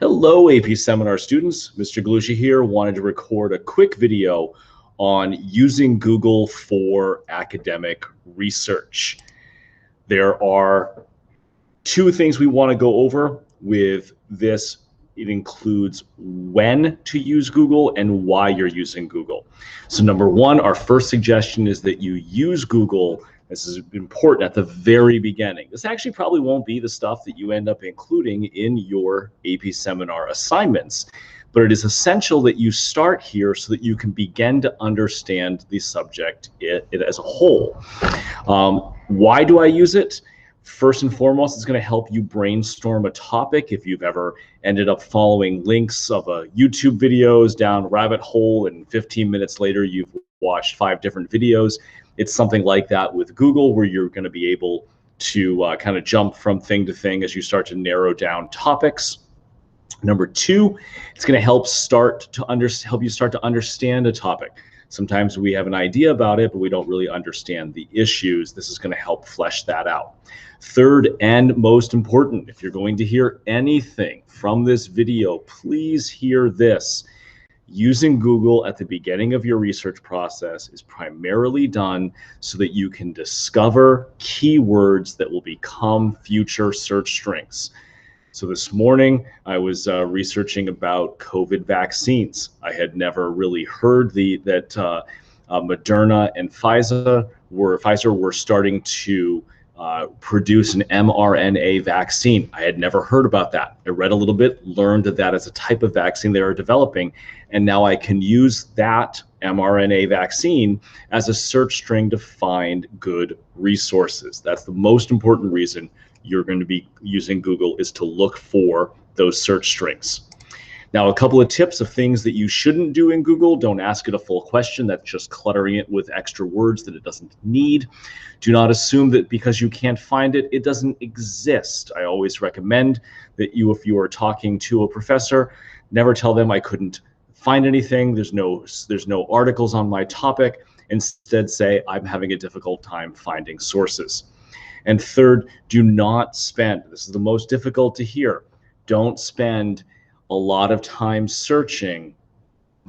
Hello, AP Seminar students. Mr. Galusha here. Wanted to record a quick video on using Google for academic research. There are two things we want to go over with this. It includes when to use Google and why you're using Google. So number one, our first suggestion is that you use Google. This is important at the very beginning. This actually probably won't be the stuff that you end up including in your AP seminar assignments, but it is essential that you start here so that you can begin to understand the subject it as a whole. Why do I use it? First and foremost, it's going to help you brainstorm a topic. If you've ever ended up following links of a YouTube videos down a rabbit hole and 15 minutes later you've watched 5 different videos, it's something like that with Google, where you're going to be able to kind of jump from thing to thing as you start to narrow down topics. Number two, it's going to help you start to understand a topic. Sometimes we have an idea about it, but we don't really understand the issues. This is going to help flesh that out. Third, and most important, if you're going to hear anything from this video, please hear this. Using Google at the beginning of your research process is primarily done so that you can discover keywords that will become future search strings. So this morning I was researching about COVID vaccines. I had never really heard that Moderna and Pfizer were starting to produce an mRNA vaccine. I had never heard about that. I read a little bit, learned that is a type of vaccine they are developing, and now I can use that mRNA vaccine as a search string to find good resources. That's the most important reason you're going to be using Google, is to look for those search strings. Now, a couple of tips of things that you shouldn't do in Google. Don't ask it a full question. That's just cluttering it with extra words that it doesn't need. Do not assume that because you can't find it, it doesn't exist. I always recommend that if you are talking to a professor, never tell them I couldn't find anything. There's no articles on my topic. Instead, say I'm having a difficult time finding sources. And third, do not spend, this is the most difficult to hear, don't spend a lot of time searching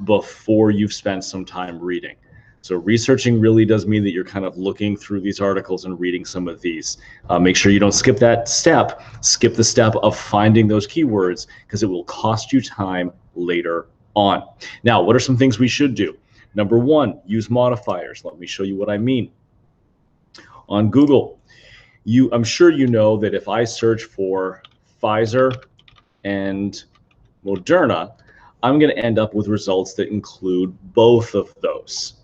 before you've spent some time reading. So researching really does mean that you're kind of looking through these articles and reading some of these. Make sure you don't skip that step. Skip the step of finding those keywords, because it will cost you time later on. Now, what are some things we should do? Number one, use modifiers. Let me show you what I mean. On Google, I'm sure you know that if I search for Pfizer and Moderna, I'm going to end up with results that include both of those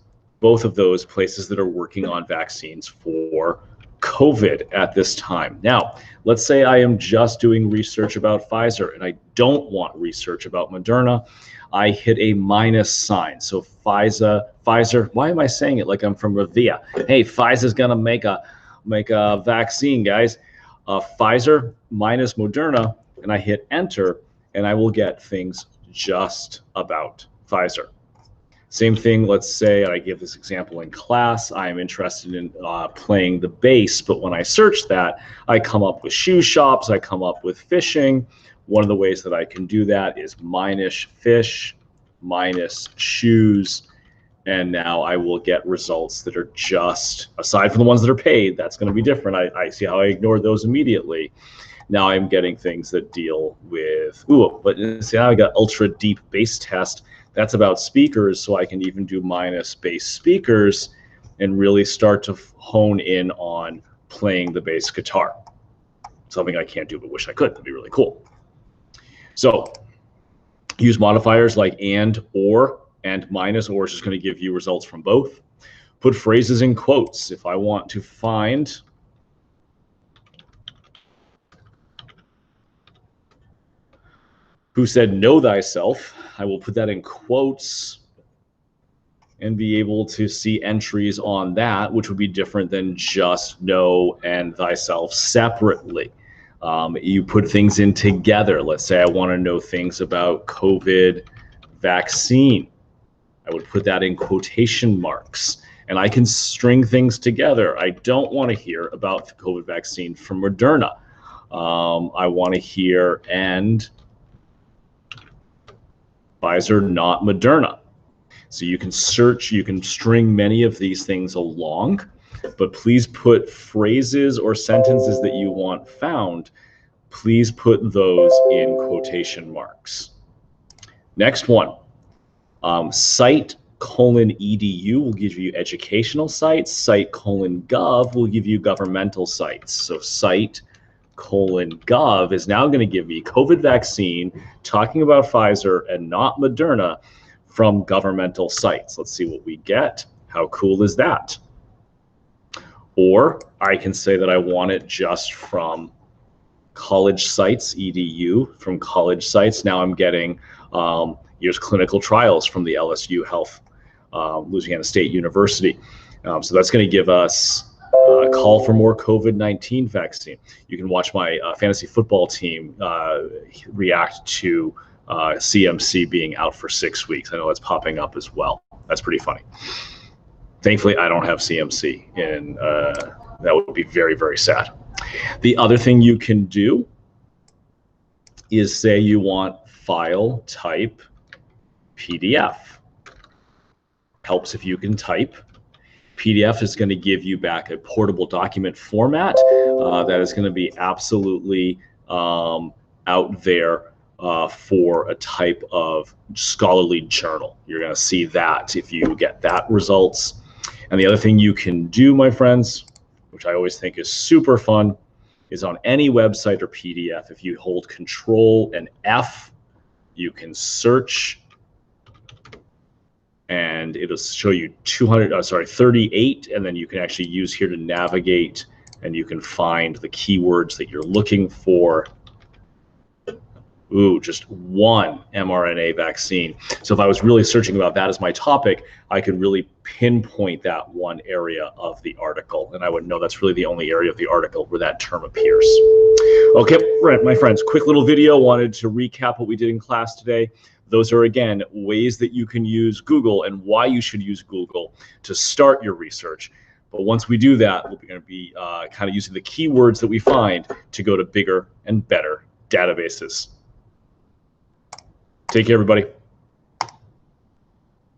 places that are working on vaccines for COVID at this time. Now, let's say I am just doing research about Pfizer and I don't want research about Moderna. I hit a minus sign. So Pfizer, why am I saying it like I'm from Revere? Hey, Pfizer's going to make a vaccine, guys. Pfizer minus Moderna, and I hit enter, and I will get things just about Pfizer. Same thing, let's say, I give this example in class, I am interested in playing the bass, but when I search that, I come up with shoe shops, I come up with fishing. One of the ways that I can do that is minus fish, minus shoes, and now I will get results that are just, aside from the ones that are paid, that's going to be different. I see how I ignored those immediately. Now I'm getting things that deal with, but see, now I got ultra deep bass test. That's about speakers, so I can even do minus bass speakers and really start to hone in on playing the bass guitar. Something I can't do but wish I could. That'd be really cool. So use modifiers like and, or, and minus, or is just going to give you results from both. Put phrases in quotes. If I want to find who said know thyself, I will put that in quotes and be able to see entries on that, which would be different than just know and thyself separately. You put things in together. Let's say I want to know things about COVID vaccine. I would put that in quotation marks, and I can string things together. I don't want to hear about the COVID vaccine from Moderna. I want to hear and Pfizer, not Moderna. So you can search, you can string many of these things along, but please put phrases or sentences that you want found. Please put those in quotation marks. Next one, site:/edu will give you educational sites. Site:/gov will give you governmental sites. So site:/gov is now going to give me COVID vaccine, talking about Pfizer and not Moderna, from governmental sites. Let's see what we get. How cool is that? Or I can say that I want it just from college sites, edu, from college sites. Now I'm getting here's clinical trials from the LSU Health, Louisiana State University. So that's going to give us a call for more COVID-19 vaccine. You can watch my fantasy football team react to CMC being out for 6 weeks. I know it's popping up as well. That's pretty funny. Thankfully, I don't have CMC, and that would be very, very sad. The other thing you can do is say you want file type PDF. Helps if you can type. PDF is going to give you back a portable document format that is going to be absolutely out there for a type of scholarly journal. You're going to see that if you get that results. And the other thing you can do, my friends, which I always think is super fun, is on any website or PDF, if you hold Control and F, you can search, and it'll show you 38, and then you can actually use here to navigate, and you can find the keywords that you're looking for. Ooh, just one mRNA vaccine. So if I was really searching about that as my topic, I could really pinpoint that one area of the article, and I would know that's really the only area of the article where that term appears. Okay, right, my friends, quick little video. Wanted to recap what we did in class today. Those are, again, ways that you can use Google and why you should use Google to start your research. But once we do that, we're going to be kind of using the keywords that we find to go to bigger and better databases. Take care, everybody.